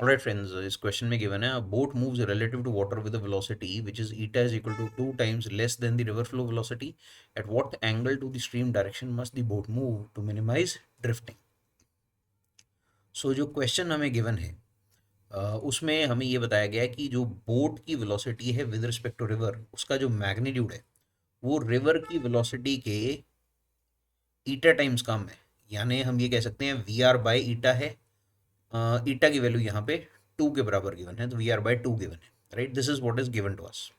Alright friends, इस question में given है a boat moves relative to water with a velocity which is eta is equal to 2 times less than the river flow velocity. At what angle to the stream direction must the boat move to minimize drifting? जो question हमें given है उसमें हमें ये बताया गया है कि जो बोट की वेलोसिटी है विद रिस्पेक्ट टू रिवर, उसका जो मैग्नीट्यूड है वो रिवर की वेलोसिटी के ईटा टाइम्स कम है। यानी हम ये कह सकते हैं वी आर बाई ईटा है। ईटा की वैल्यू यहाँ पे 2 के बराबर गिवन है, तो वी आर बाई 2 गिवन है, right. This is what is given to us.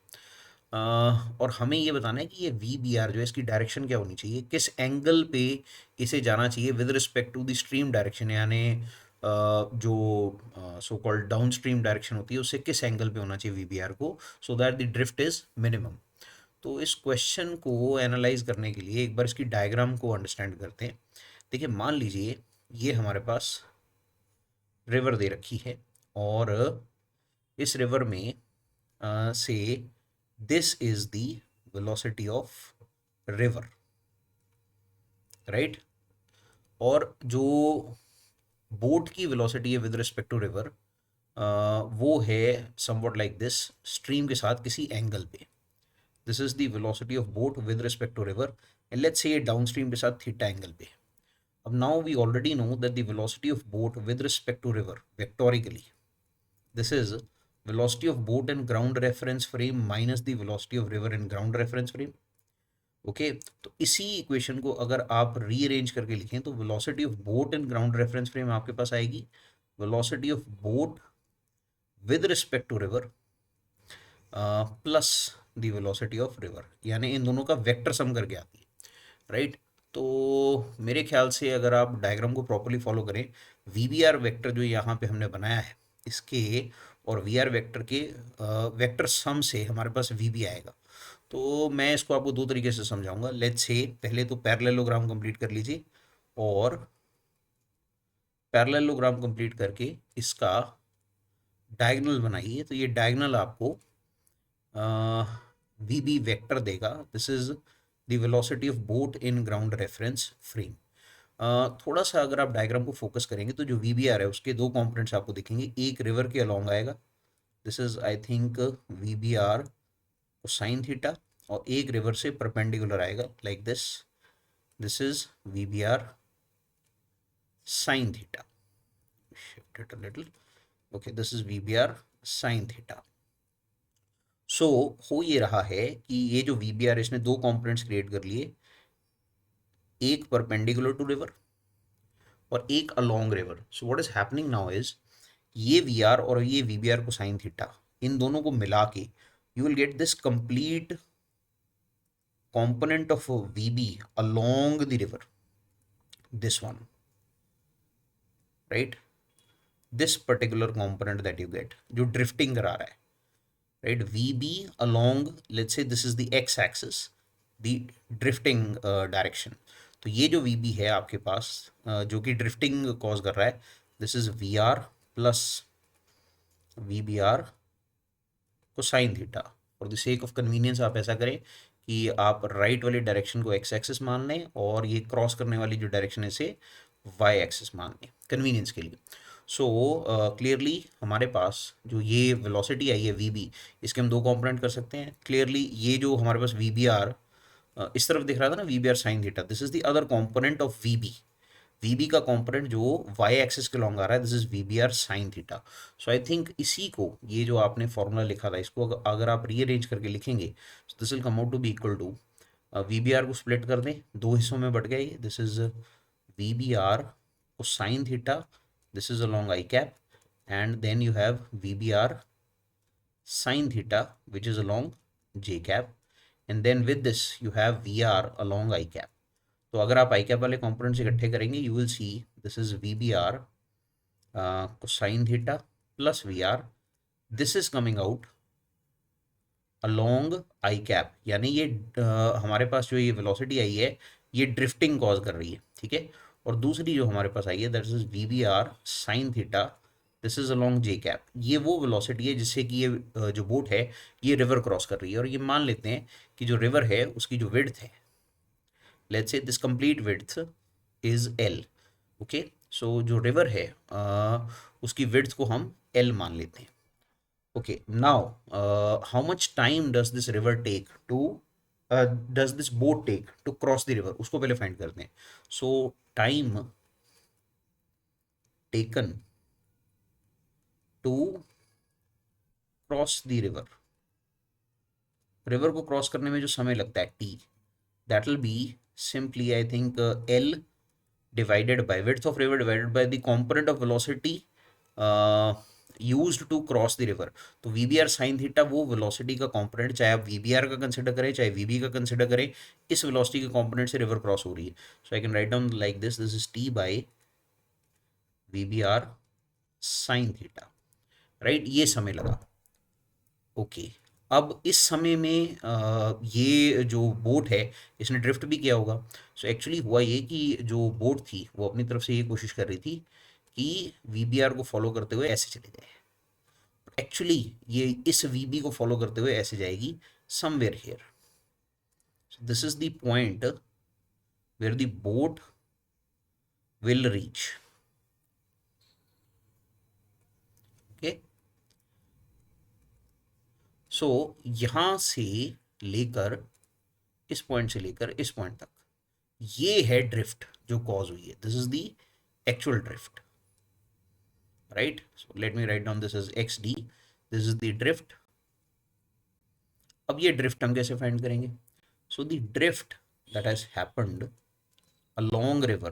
और हमें ये बताना है कि ये वी बी आर जो है इसकी डायरेक्शन क्या होनी चाहिए, किस एंगल पे इसे जाना चाहिए with respect to the stream direction. यानी जो so called down stream direction होती है उससे किस एंगल पे होना चाहिए वी बी आर को, so that the drift is minimum. तो इस क्वेश्चन को एनालाइज करने के लिए एक बार इसकी डायग्राम को अंडरस्टैंड करते हैं। देखिए, मान लीजिए ये हमारे पास रिवर दे रखी है और इस रिवर में से this is the velocity of river, right. और जो बोट की वेलोसिटी है विद रिस्पेक्ट टू रिवर वो है समवॉट लाइक दिस, स्ट्रीम के साथ किसी एंगल पे। This is the velocity of boat with respect to river and let's say ये डाउन स्ट्रीम के साथ थीटा एंगल पे। अब now we already know that the velocity of boat with respect to river vectorically, this is velocity of boat in ground reference frame minus the velocity of river in ground reference frame। Okay, तो इसी equation को अगर आप rearrange करके लिखें तो velocity of boat in ground reference frame आपके पास आएगी velocity of boat with respect to river plus the velocity of river, यानी इन दोनों का वेक्टर सम करके आती है, राइट। तो मेरे ख्याल से अगर आप डायग्राम को प्रॉपरली फॉलो करें, वी बी आर वेक्टर जो यहाँ पे हमने बनाया है इसके और वी आर वेक्टर के वेक्टर सम से हमारे पास वी बी आएगा। तो मैं इसको आपको दो तरीके से समझाऊंगा। लेट्स से पहले तो पैरेललोग्राम कंप्लीट कर लीजिए और पैरेललोग्राम कंप्लीट करके इसका डायगोनल बनाइए, तो ये डायगोनल आपको वी बी वेक्टर देगा। This is the velocity of boat in ground reference frame. थोड़ा सा अगर आप डायग्राम को फोकस करेंगे तो जो वी बी आर है उसके दो कंपोनेंट्स आपको दिखेंगे, एक रिवर के अलोंग आएगा, this is I think V B are sine theta, और एक रिवर से परपेंडिकुलर आएगा like this, this is we B are sine theta. Shift it a little, okay, this is we B are sine theta. So हो ये रहा है कि ये जो वी बी आर इसने दो कंपोनेंट्स क्रिएट कर लिए, एक परपेंडिकुलर टू रिवर और एक along river. So what is happening now is ये वी आर और ये वी बी आर को साइन थीटा, इन दोनों को मिला के you will get this complete component of VB along the river, this one, right, this particular component that you get जो drifting करा रहा है, right, VB along, let's say this is the x axis, the drifting direction। तो ये जो VB है आपके पास जो कि ड्रिफ्टिंग कॉज कर रहा है, this is VR plus VBR को sine theta. For the sake of convenience आप ऐसा करें कि आप राइट वाली डायरेक्शन को एक्स एक्सिस मान लें और ये क्रॉस करने वाली जो डायरेक्शन है इसे वाई एक्सिस मान लें कन्वीनियंस के लिए। सो क्लियरली हमारे पास जो ये वेलोसिटी आई है वी बी, इसके हम दो कंपोनेंट कर सकते हैं। क्लियरली ये जो हमारे पास वी बी आर इस तरफ दिख रहा था ना, V B are sine theta, this is the other component of V B. VB का कंपोनेंट जो वाई एक्सिस के लॉन्ग आ रहा है, this is we B are sine theta. So I think इसी को, ये जो आपने फॉर्मूला लिखा था, इसको अगर आप रीअरेंज करके लिखेंगे this will come out to be equal to, V B R को स्प्लिट कर दें, दो हिस्सों में बट गए, this is we B R को sine theta, this is along I cap, and then you have V B are sine theta which is along J cap, and then with this you have V R along I cap. तो अगर आप I cap वाले components इकट्ठे करेंगे you will see this is we B r cosine theta plus v r, this is coming out along i cap. यानी ये हमारे पास जो ये वेलोसिटी आई है ये ड्रिफ्टिंग कॉज कर रही है, ठीक है। और दूसरी जो हमारे पास आई है that is we B are sine theta, this is along j cap. ये वो वेलोसिटी है जिससे कि ये जो बोट है ये रिवर क्रॉस कर रही है। और ये मान लेते हैं कि जो रिवर है उसकी जो विड्थ है, let's say this complete width is L, okay। सो जो रिवर है उसकी विड्थ को हम एल मान लेते हैं. Okay, now how much time does this river take to does this boat take to cross the river, उसको पहले फाइंड करते हैं. So time taken to cross the river, river को क्रॉस करने में जो समय लगता है t, that will be simply I think L divided by width of river divided by the component of velocity uh, used to cross the river. तो v B are sine theta वो velocity का component, चाहे आप v B r का consider करें चाहे we B का consider करें, इस वेलोसिटी के कंपोनेंट से रिवर क्रॉस हो रही है. So I can write down like this is T by we B are sine theta. Right, ये समय लगा. ओके, अब इस समय में ये जो बोट है इसने ड्रिफ्ट भी किया होगा. सो एक्चुअली हुआ ये कि जो बोट थी वो अपनी तरफ से ये कोशिश कर रही थी कि वी बी आर को फॉलो करते हुए ऐसे चले जाए. एक्चुअली ये इस वी बी को फॉलो करते हुए ऐसे जाएगी somewhere here. This is the point where the boat will reach. Okay, so यहाँ से लेकर इस पॉइंट से लेकर इस पॉइंट तक ये है ड्रिफ्ट जो कॉज हुई है. This is the actual drift. Right, so let me write down this as xd. this is the drift. अब ये ड्रिफ्ट हम कैसे फाइंड करेंगे? So the drift that has happened along river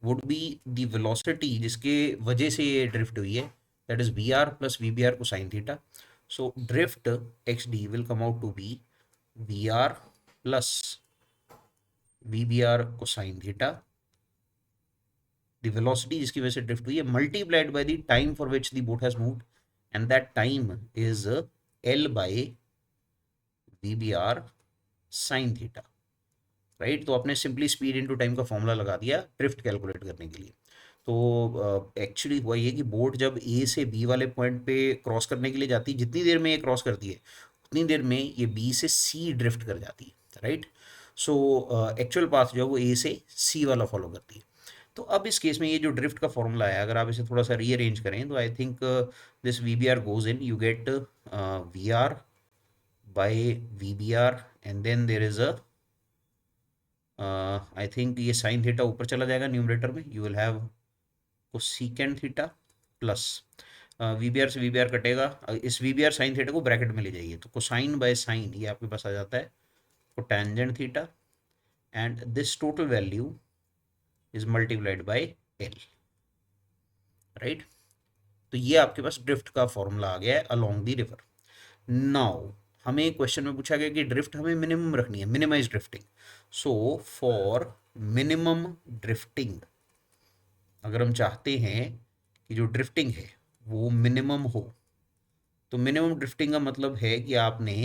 would be the velocity जिसके वजह से ये drift हुई है, that is vr plus vbr cosine theta. So drift xd will come out to be vr plus vbr cosine theta, the velocity जिसकी वजह से drift हुई है, multiplied by the time for which the boat has moved, and that time is L by VBR sin theta. Right, तो आपने simply speed into time का formula लगा दिया ड्रिफ्ट कैलकुलेट करने के लिए. तो एक्चुअली हुआ ये कि बोट जब ए से बी वाले पॉइंट पे क्रॉस करने के लिए जाती है, जितनी देर में ये क्रॉस करती है उतनी देर में ये बी से सी ड्रिफ्ट कर जाती है. राइट, सो एक्चुअल पाथ जो है वो ए से सी वाला फॉलो करती है. तो अब इस केस में ये जो ड्रिफ्ट का फॉर्मूला है, अगर आप इसे थोड़ा सा रीअरेंज करें तो I think this v B r goes in, you get we are by we B are, and then there is a I think ये साइन थीटा ऊपर चला जाएगा न्यूमरेटर में, you will have cosecant theta plus v B r से v B r कटेगा, इस v B are sine theta को bracket में ले जाइए तो कोसाइन बाय साइन ये आपके पास आ जाता है cotangent theta, and this total value is multiplied by L. Right, तो ये आपके पास ड्रिफ्ट का फॉर्मूला आ गया है अलोंग द रिवर. नाउ हमें क्वेश्चन में पूछा गया कि ड्रिफ्ट हमें मिनिमम रखनी है, minimize drifting. So for minimum drifting, अगर हम चाहते हैं कि जो ड्रिफ्टिंग है वो मिनिमम हो, तो मिनिमम ड्रिफ्टिंग का मतलब है कि आपने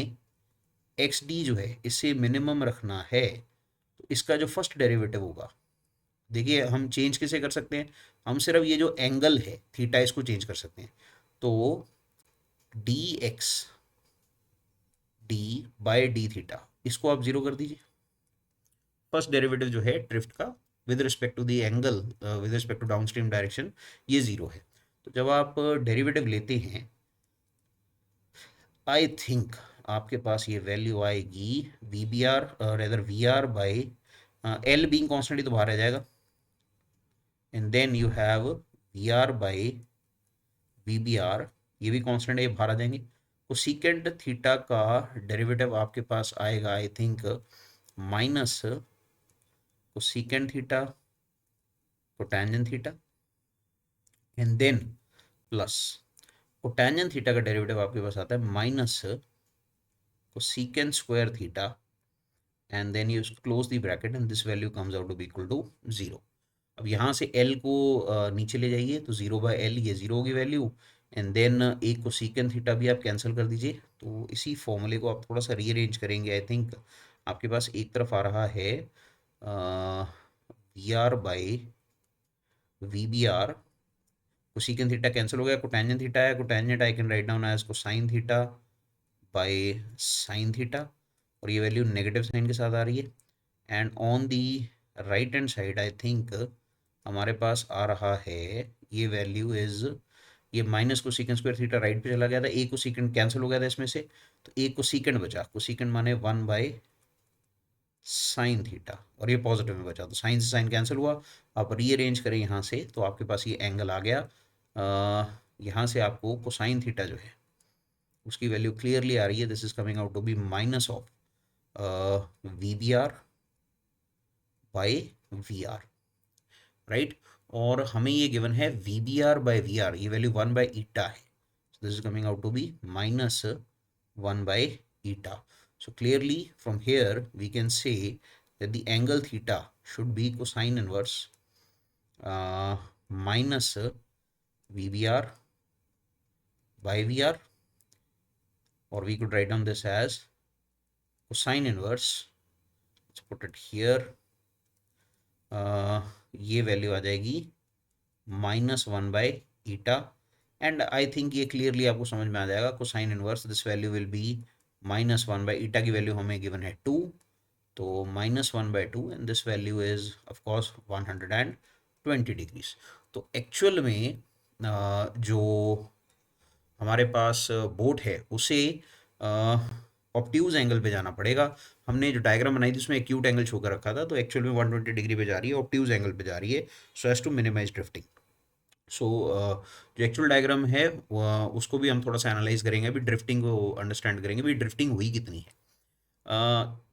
एक्स डी जो है इसे मिनिमम रखना है. तो इसका जो फर्स्ट डेरिवेटिव होगा, देखिए हम चेंज कैसे कर सकते हैं, हम सिर्फ ये जो एंगल है थीटा इसको चेंज कर सकते हैं. तो d x d by d theta इसको आप जीरो कर दीजिए. फर्स्ट डेरिवेटिव जो है ड्रिफ्ट का with respect to the angle with respect to downstream direction ये जीरो है. तो जब आप डेरिवेटिव लेते हैं आई थिंक आपके पास ये वैल्यू आएगी V B R rather V are by L being constant ही तो बाहर आ जाएगा, and then you have V are by we B R, ये भी कांस्टेंट है, ये बाहर आ जाएंगे. तो सीकेंड थीटा का डेरिवेटिव आपके पास आएगा आई थिंक माइनस को सीकेंड थीटा को tangent theta, and then plus को टेंजेंट थीटा का डेरिवेटिव आपके पास आता है माइनस को secant square theta, and then you close the bracket and this value comes out to be equal to zero. अब यहाँ से L को नीचे ले जाइए तो जीरो बाय एल ये जीरो होगी वैल्यू, एंड देन एक को सीकेंड थीटा भी आप कैंसिल कर दीजिए. तो इसी फॉर्मूले को आप थोड़ा सा रीअरेंज करेंगे, आई थिंक आपके पास एक तरफ आ रहा है we are by we B r, cosecant theta cancel हो गया, कोटेंजेंट थीटा है, cotangent I can write down as cosine theta by sine theta, और ये वैल्यू नेगेटिव साइन के साथ आ रही है. And on the right hand side I think हमारे पास आ रहा है, ये वैल्यू इज, ये माइनस को सीकेंड स्क्वायर थीटा राइट पे चला गया था, ए को सीकेंड कैंसिल हो गया था इसमें से, तो ए को सीकेंड बचा, को सीकेंड माने 1/sin थीटा, और ये पॉजिटिव में बचा, तो साइन से साइन कैंसिल हुआ। आप रीअरेंज करें यहाँ से तो आपके पास ये एंगल आ गया। यहाँ से आपको कोसाइन थीटा जो है उसकी वैल्यू क्लियरली आ रही है, this is coming out to be minus of VBR by VR, right. और हमें ये गिवन है VBR/VR, ये वैल्यू 1/eta है, so this is coming out to be minus 1/eta. So clearly from here we can say that the angle theta should be cosine inverse minus VBR by VR, or we could write down this as cosine inverse, let's put it here, ये value आ जाएगी -1/eta, and I think ये clearly आपको समझ में आ जाएगा। Cosine inverse this value will be -1/eta, की value हमें given है 2, तो -1/2, and this value is of course 120 degrees. तो एक्चुअल में जो हमारे पास बोट है उसे ऑब्ट्यूज एंगल पे जाना पड़ेगा। हमने जो डायग्राम बनाई थी उसमें एक्यूट एंगल शो कर रखा था, तो एक्चुअल में 120 डिग्री पे जा रही है, ऑब्ट्यूज एंगल पे जा रही है, so as to minimize drifting. So जो एक्चुअल डायग्राम है उसको भी हम थोड़ा सा एनालाइज करेंगे, अभी ड्रिफ्टिंग को अंडरस्टैंड करेंगे, भी ड्रिफ्टिंग हुई कितनी है।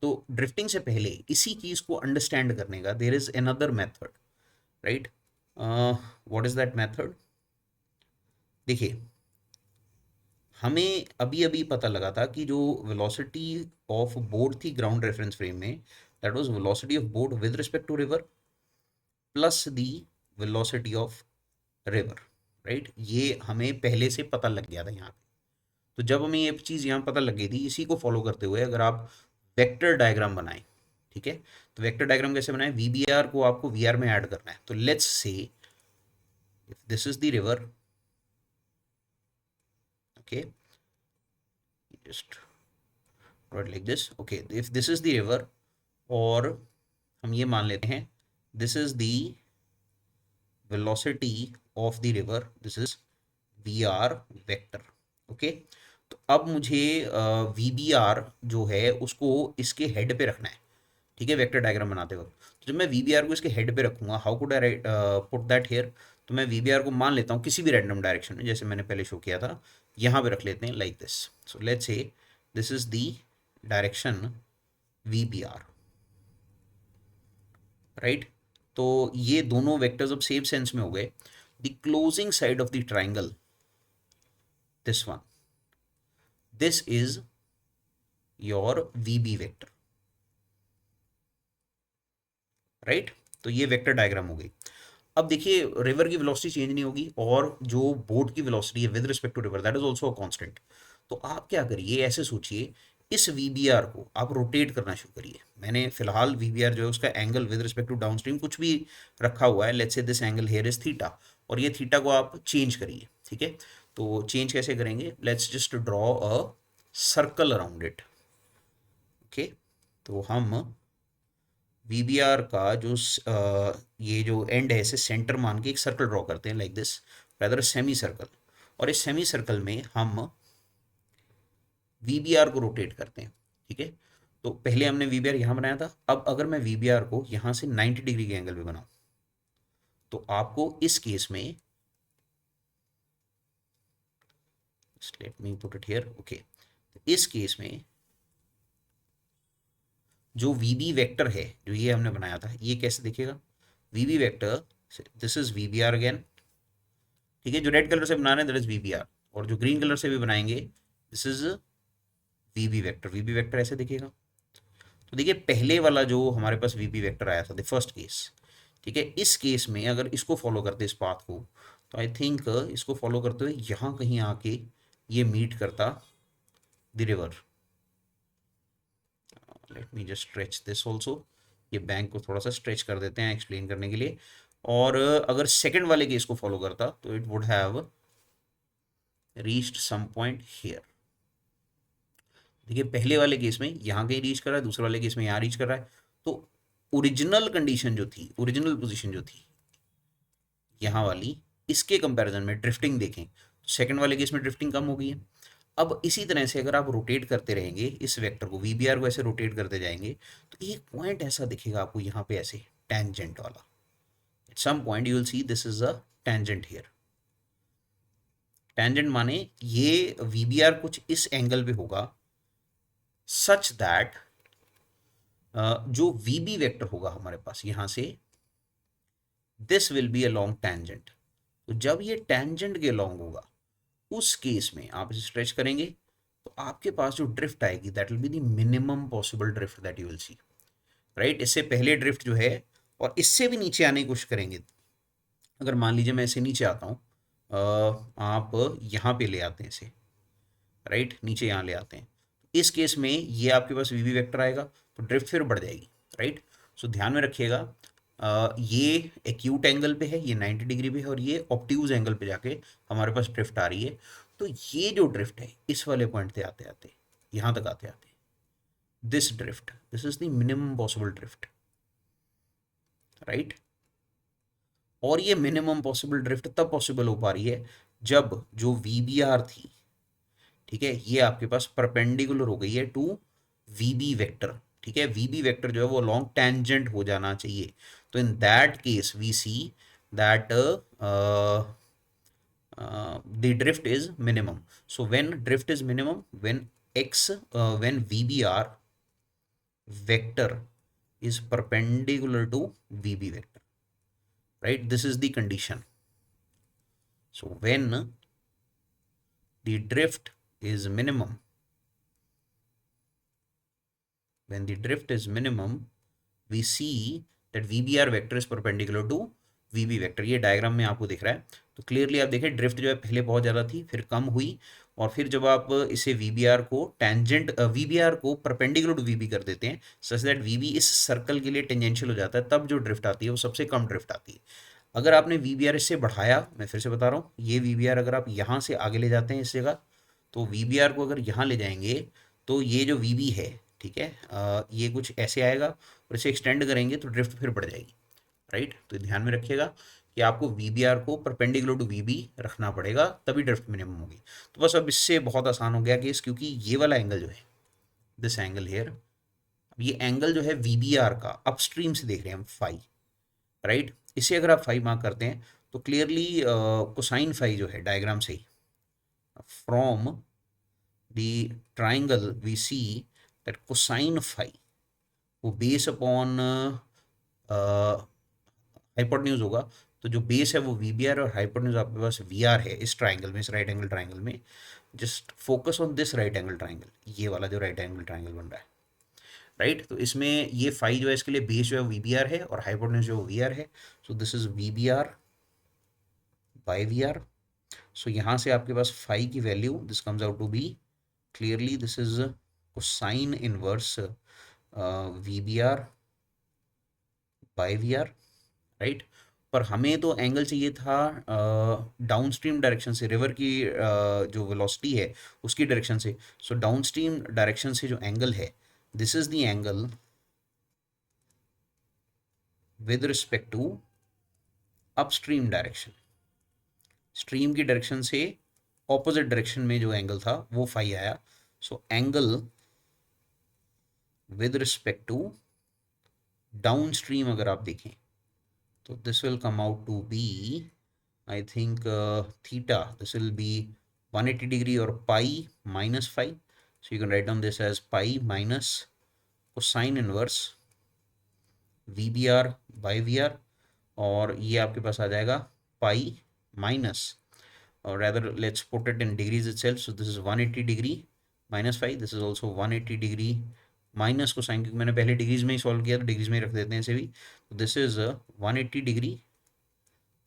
तो ड्रिफ्टिंग से पहले इसी चीज़ को अंडरस्टैंड करने का there is another method, right. What is that method? देखिए, हमें अभी अभी पता लगा था कि जो वेलोसिटी ऑफ बोट थी ग्राउंड रेफरेंस फ्रेम में, that was velocity of boat with respect to river plus the velocity of river, right. ये हमें पहले से पता लग गया था यहाँ पे। तो जब हमें ये चीज़ यहाँ पता लग गई थी, इसी को फॉलो करते हुए अगर आप वेक्टर डायग्राम बनाएं, ठीक है, तो वेक्टर डायग्राम कैसे बनाएं? VBR को आपको VR में ऐड करना है। तो let's say if this is the river, okay, just write like this, okay, if this is the river, और हम ये मान लेते हैं this is the velocity of the river, this is VR vector, okay। तो अब मुझे VBR जो है उसको इसके हेड पे रखना है, ठीक है, वेक्टर डायग्राम बनाते वक्त। तो जब मैं VBR को इसके हेड पे रखूंगा, how could I put that here? तो मैं VBR को मान लेता हूँ किसी भी रैंडम डायरेक्शन में, जैसे मैंने पहले शो किया था, यहाँ पे रख लेते हैं like this. So let's say this is the direction VBR, right. तो ये दोनों वेक्टर्स अब सेम सेंस में हो गए। The closing side of the triangle, this one, this is your VB vector, right. तो ये वेक्टर डायग्राम हो गई। अब देखिए, रिवर की वेलोसिटी चेंज नहीं होगी, और जो बोट की वेलोसिटी है with respect to river that is also a constant. तो आप क्या करिए, ऐसे सोचिए, इस VBR को आप रोटेट करना शुरू करिए। मैंने फिलहाल VBR जो है उसका angle with respect to downstream कुछ भी रखा हुआ है, let's say this angle here is theta, और ये थीटा को आप चेंज करिए, ठीक है। तो चेंज कैसे करेंगे? Let's just draw a circle around it, okay. तो हम VBR का जो ये जो एंड है इसे सेंटर मान के एक सर्कल ड्रॉ करते हैं like this, rather semi circle, और इस सेमी सर्कल में हम VBR को रोटेट करते हैं, ठीक है। तो पहले हमने VBR यहाँ बनाया था, अब अगर मैं VBR को यहाँ से 90 डिग्री के एंगल पे बनाऊं, तो आपको इस केस में, let me put it here, okay, इस केस में जो VB वेक्टर है जो ये हमने बनाया था, ये कैसे दिखेगा? VB vector, this is VBR again, ठीक है, जो रेड कलर से बना रहे हैं दैट इज VBR, और जो ग्रीन कलर से भी बनाएंगे this is VB vector. VB vector ऐसे दिखेगा। तो देखिए, पहले वाला जो हमारे पास VB वेक्टर आया था, द फर्स्ट केस, ठीक है, इस केस में अगर इसको फॉलो करते इस पाथ को, तो आई थिंक इसको फॉलो करते हुए यहाँ कहीं आके ये मीट करता the river. Let me just stretch this also, ये बैंक को थोड़ा सा स्ट्रेच कर देते हैं एक्सप्लेन करने के लिए। और अगर सेकंड वाले केस को फॉलो करता तो it would have reached some point here. देखिए, पहले वाले केस में यहाँ कहीं रीच कर रहा है, दूसरे वाले केस में यहाँ रीच कर रहा है। तो ओरिजिनल कंडीशन जो थी, ओरिजिनल पोजीशन जो थी, यहाँ वाली, इसके कंपैरिजन में ड्रिफ्टिंग देखें तो सेकंड वाले केस में ड्रिफ्टिंग कम हो गई है। अब इसी तरह से अगर आप रोटेट करते रहेंगे इस वेक्टर को, वीबीआर को ऐसे रोटेट करते जाएंगे तो एक पॉइंट ऐसा दिखेगा आपको यहाँ पे ऐसे टेंजेंट वाला, at some point you will see this is a tangent here. Tangent माने ये वीबीआर कुछ इस एंगल पे होगा सच दैट जो वीबी वेक्टर होगा हमारे पास यहाँ से, this will be a long tangent. तो जब ये टेंजेंट के लॉन्ग होगा उस केस में आप इसे स्ट्रेच करेंगे तो आपके पास जो ड्रिफ्ट आएगी that will be the minimum possible drift that you will C, right. इससे पहले ड्रिफ्ट जो है, और इससे भी नीचे आने की कोशिश करेंगे, अगर मान लीजिए मैं ऐसे नीचे आता हूँ, आप यहाँ पे ले आते हैं इसे, राइट, नीचे यहाँ ले आते हैं, इस केस में ये आपके पास वीवी वेक्टर आएगा तो ड्रिफ्ट फिर बढ़ जाएगी, राइट। सो ध्यान में रखिएगा, ये एक्यूट एंगल पे है, ये 90 डिग्री पे है, और ये ऑब्ट्यूज एंगल पे जाके हमारे पास ड्रिफ्ट आ रही है। तो ये जो ड्रिफ्ट है इस वाले पॉइंट पे आते आते यहाँ तक आते आते, this drift, this is the minimum possible drift, right. और ये मिनिमम पॉसिबल ड्रिफ्ट तब पॉसिबल हो पा रही है जब जो वीबीआर थी, ठीक है, ये आपके पास परपेंडिकुलर हो गई है टू वीबी वेक्टर, ठीक है। वीबी वेक्टर जो है वो लॉन्ग टेंजेंट हो जाना चाहिए। तो in that case we see that the drift is minimum. So when drift is minimum, when when VBR vector is perpendicular to VB vector, right? This is the condition. So when the drift is minimum, when the drift is minimum, we see that VBR vector is perpendicular to VB vector. ये diagram में आपको दिख रहा है। तो clearly आप देखें drift जो है पहले बहुत ज़्यादा थी, फिर कम हुई, और फिर जब आप इसे VBR को VBR को परपेंडिकुलर टू VB कर देते हैं सच दैट VB इस सर्कल के लिए टेंजेंशियल हो जाता है, तब जो ड्रिफ्ट आती है वो सबसे कम ड्रिफ्ट आती है। अगर आपने VBR इससे बढ़ाया, मैं फिर से बता रहा हूँ, ये VBR अगर आप यहाँ से आगे ले जाते हैं इस जगह, तो VBR को अगर यहाँ ले जाएंगे तो ये जो VB है, ठीक है, ये कुछ ऐसे आएगा, और इसे एक्सटेंड करेंगे तो ड्रिफ्ट फिर बढ़ जाएगी, राइट। तो ध्यान में रखिएगा कि आपको VBR को परपेंडिकुलर टू VB रखना पड़ेगा, तभी ड्रिफ्ट मिनिमम होगी। तो बस अब इससे बहुत आसान हो गया केस, क्योंकि ये वाला एंगल जो है, दिस एंगल हेयर, ये एंगल जो है VBR का अपस्ट्रीम से देख रहे हैं हम फाई, राइट। इसे अगर आप फाई मार्क करते हैं तो क्लियरली कोसाइन फाई जो है डायग्राम से ही, from the triangle we see that cosine phi वो बेस अपॉन हाइपोटेन्यूज होगा। तो जो बेस है वो VBR और हाइपोटेन्यूज आपके पास VR है इस ट्राइंगल में, इस राइट एंगल ट्राइंगल में। Just focus on this right angle triangle, ये वाला जो राइट एंगल ट्राइंगल बन रहा है, राइट। तो इसमें ये फाई जो है इसके लिए बेस जो है VBR है और हाइपोटेन्यूज जो है VR है। So this is VBR by VR। So यहाँ से आपके पास फाई की value this comes out to be, clearly this is cosine inverse VBR by VR, right. पर हमें तो एंगल चाहिए था डाउनस्ट्रीम डायरेक्शन से, रिवर की जो वेलोसिटी है उसकी डायरेक्शन से। सो डाउनस्ट्रीम डायरेक्शन से जो एंगल है, this is the angle with respect to upstream direction. Stream की डायरेक्शन से ऑपोजिट डायरेक्शन में जो एंगल था वो फाई आया। So angle with respect to downstream अगर आप देखें तो this will come out to be, I think theta, this will be 180 degree or pi minus phi. So you can write down this as pi minus cosine inverse VBR by VR, और ये आपके पास आ जाएगा pi minus, or rather let's put it in degrees itself. So this is 180 degree minus phi, this is also 180 degree minus cosine, क्योंकि मैंने पहले degrees में ही सॉल्व किया तो डिग्रीज में ही रख देते हैं इसे भी। तो this is 180 degree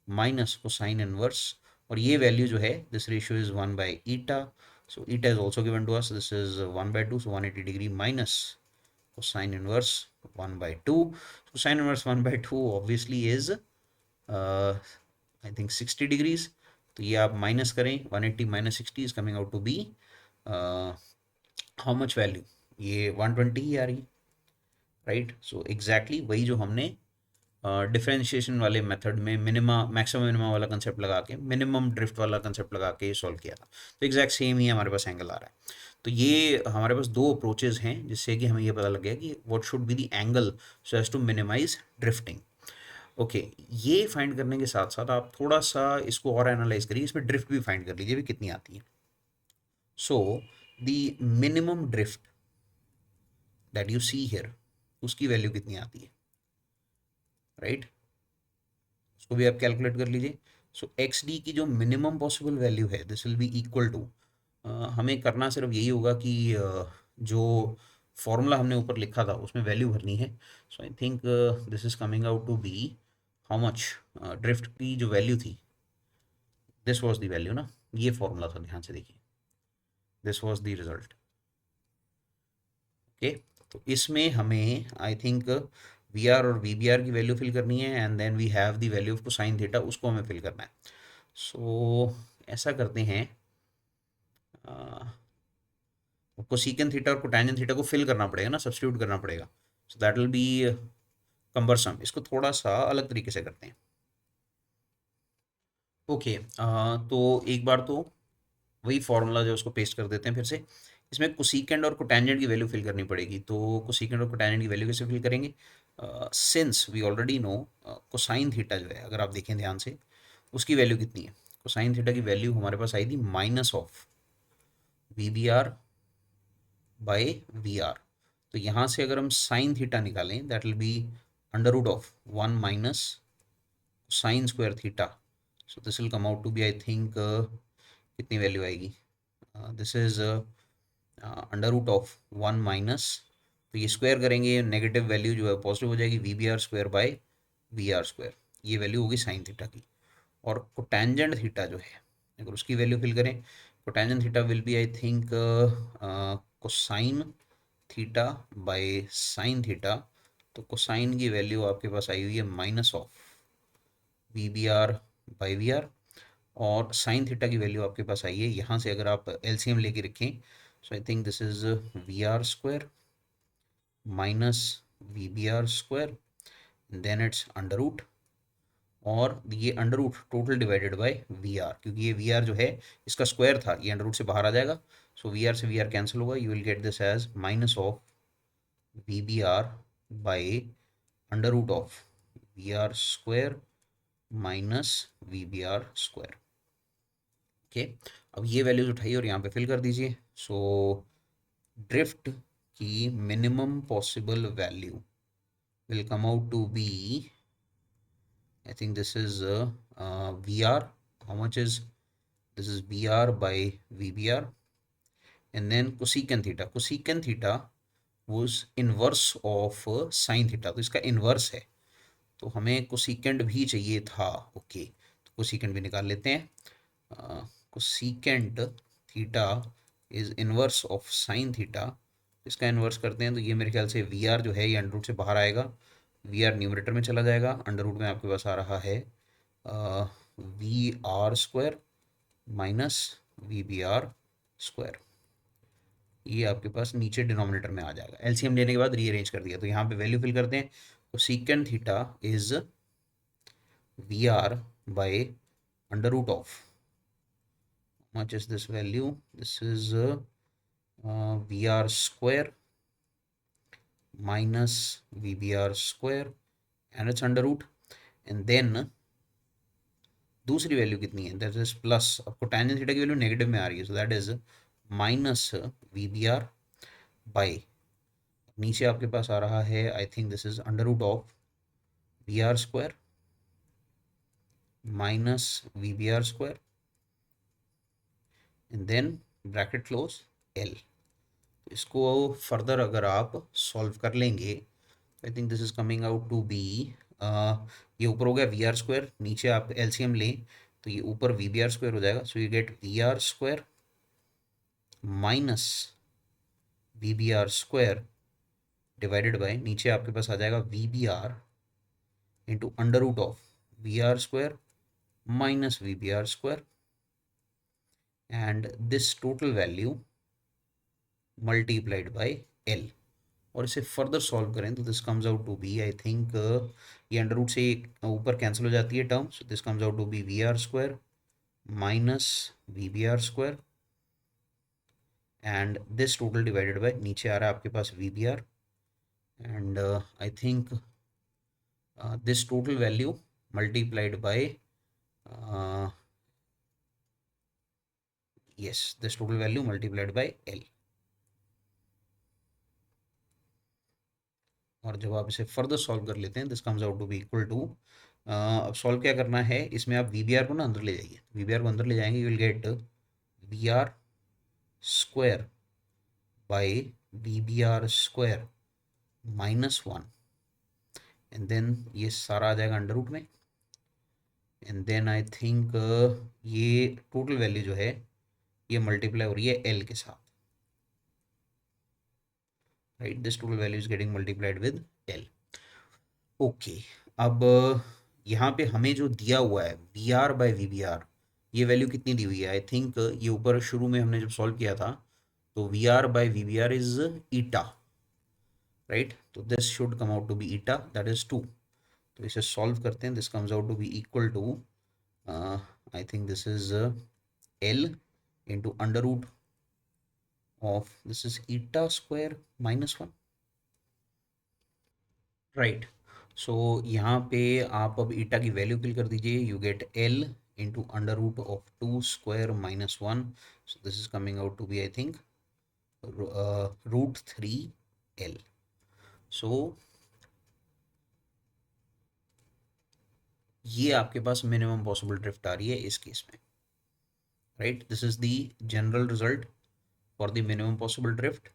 minus cosine inverse, और ये वैल्यू जो है this ratio is 1 by eta. So eta is also given to us, this is 1/2, so 180 degree minus cosine inverse 1/2। Cosine inverse 1/2 obviously is I think 60 degrees. तो ये आप minus करें, 180 minus 60 is coming out to be how much value, ये 120 ही आ रही है, right. So exactly वही जो हमने डिफरेंशिएशन वाले मेथड में मिनिमा मैक्सिमम मिनिमा वाला कंसेप्ट लगा के, मिनिमम ड्रिफ्ट वाला कंसेप्ट लगा के सॉल्व किया था। तो एग्जैक्ट सेम ही हमारे पास एंगल आ रहा है। तो ये हमारे पास दो अप्रोचेज हैं जिससे कि हमें ये पता लग गया कि what should be the angle so as to minimize drifting. Okay, ये फाइंड करने के साथ साथ आप थोड़ा सा इसको और एनालाइज करिए, इसमें ड्रिफ्ट भी फाइंड कर लीजिए भी कितनी आती है। So the minimum drift that you see here, उसकी वैल्यू कितनी आती है, राइट? उसको भी आप कैलकुलेट कर लीजिए। सो एक्स डी की जो मिनिमम पॉसिबल वैल्यू है, this will be equal to, हमें करना सिर्फ यही होगा कि जो फॉर्मूला हमने ऊपर लिखा था उसमें वैल्यू भरनी है। So I think this is coming out to be how much, drift की जो वैल्यू थी, दिस वाज द वैल्यू ना, ये फॉर्मूला था, ध्यान से देखिए, this was the result. Okay, तो इसमें हमें आई थिंक वी आर और वी बी आर की वैल्यू फिल करनी है, and then we have the value of cosine theta, उसको हमें फिल करना है। सो ऐसा करते हैं, कोसेकेंट थीटा और कोटैंजेंट थीटा को फिल करना पड़ेगा ना, सब्स्टिट्यूट करना पड़ेगा। So that will be cumbersome. इसको थोड़ा सा अलग तरीके से करते हैं। ओके, तो एक बार तो वही फॉर्मूला जो उसको पेस्ट कर देते हैं फिर से। इसमें कोसेकेंट और कोटैंजेंट की वैल्यू फिल करनी पड़ेगी। तो कोसेकेंट और कोटैंजेंट की वैल्यू कैसे फिल करेंगे? Since we already know cosine theta जो है, अगर आप देखें ध्यान से, उसकी वैल्यू कितनी है? कोसाइन थीटा की वैल्यू हमारे पास आई थी minus of V B R by V R. तो यहाँ से अगर हम साइन थीटा निकालें, that will be under root of 1 minus sine square theta. So this will come out to be I think, कितनी वैल्यू आएगी? This is under root of 1 minus, तो ये स्क्वायर करेंगे, नेगेटिव वैल्यू जो है positive हो जाएगी, V B R square by V R square. ये वैल्यू होगी साइन थीटा की। और कोटेंजेंट थीटा जो है, अगर उसकी वैल्यू फिल करें, cotangent theta will be I think cosine theta by sine theta. तो कोसाइन की वैल्यू आपके पास आई हुई है minus of V B R by V R, और साइन थीटा की वैल्यू आपके पास आई है, यहाँ से अगर आप एलसीएम लेके रखें, so I think this is V R square minus V B R square, then it's under root, और ये under root total divided by V R, क्योंकि ये वी आर जो है इसका स्क्वायर था, ये अंडर रूट से बाहर आ जाएगा। सो वी आर से वी आर कैंसिल होगा, you will get this as minus of V B R by under root of V R square minus V B R square. Okay, अब ये वैल्यूज उठाइए और यहाँ पे फिल कर दीजिए। सो ड्रिफ्ट की minimum possible value will come out to be, I think this is VR. How much is this? Is VR by VBR, and then cosecant theta. Cosecant theta was inverse of sin theta, तो इसका inverse है, तो हमें cosecant भी चाहिए था। Okay, तो cosecant भी निकाल लेते हैं। Cosecant theta is inverse of sine theta, इसका इन्वर्स करते हैं तो ये मेरे ख्याल से वी आर जो है ये अंडर रूट से बाहर आएगा, वी आर न्यूमरेटर में चला जाएगा, अंडर रूट में आपके पास आ रहा है we R square minus V B R square, ये आपके पास नीचे डिनोमिनेटर में आ जाएगा। एलसीएम लेने के बाद रीअरेंज कर दिया, तो यहाँ पे वैल्यू फिल करते हैं। तो secant theta is V R by under root of, much is this value, this is V R square minus V B R square and its under root, and then दूसरी वैल्यू कितनी है, that is plus, आपको tangent theta की value negative में आ रही है, so that is minus V B R by, नीचे आपके पास आ रहा है I think this is under root of V R square minus V B R square, and then bracket close L. इसको फर्दर अगर आप सॉल्व कर लेंगे, I think this is coming out to be, ये ऊपर हो गया वी आर स्क्वायर, नीचे आप एलसीएम लें तो ये ऊपर वी बी आर स्क्वायर हो जाएगा, so you get we R square minus V B R square divided by, नीचे आपके पास आ जाएगा V B R into under root of V R square minus V B R square, and this total value multiplied by L. और इसे further solve करें तो this comes out to be, I think ये under रूट से ऊपर cancel हो जाती है term, so this comes out to be V R square minus V B R square and this total divided by, नीचे आ रहा है आपके पास V B are, and I think this total value multiplied by yes, this total value multiplied by L, और जब आप इसे फर्दर सॉल्व कर लेते हैं this comes out to be equal to, अब सॉल्व क्या करना है इसमें, आप वी बी आर को ना अंदर ले जाइए, वी बी आर को अंदर ले जाएंगे, you will get we R square by we B R square minus one, and then ये सारा आ जाएगा अंडर रूट में, एंड देन आई थिंक ये टोटल वैल्यू जो है ये मल्टीप्लाई हो रही है एल के साथ, right, this total value is getting multiplied with L. Okay, अब यहाँ पे हमें जो दिया हुआ है we are by we B R, ये वैल्यू कितनी दी हुई है, आई थिंक ये ऊपर शुरू में हमने जब सॉल्व किया था तो we are by we B R is eta, right, तो this should come out to be eta, that is 2, तो इसे सॉल्व करते हैं, this comes out to be equal to, I think this is L into under root of this is eta square minus 1, right, so यहाँ पे आप अब ईटा की value fill कर दीजिए, you get L into under root of 2 square minus 1, so this is coming out to be I think root 3 L, so ये आपके पास मिनिमम पॉसिबल ड्रिफ्ट आ रही है इस केस में, right, this is the general result for the minimum possible drift.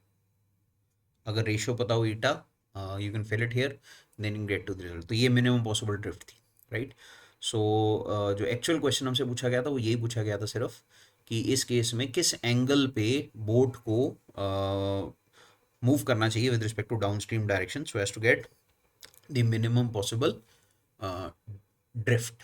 अगर ratio पता हो eta, you can fill it here, then you get to the result, तो ये मिनिमम पॉसिबल ड्रिफ्ट थी, राइट। सो जो एक्चुअल क्वेश्चन हमसे पूछा गया था वो यही पूछा गया था सिर्फ कि इस केस में किस एंगल पे बोट को मूव करना चाहिए with respect to down stream direction so as to get the minimum possible drift.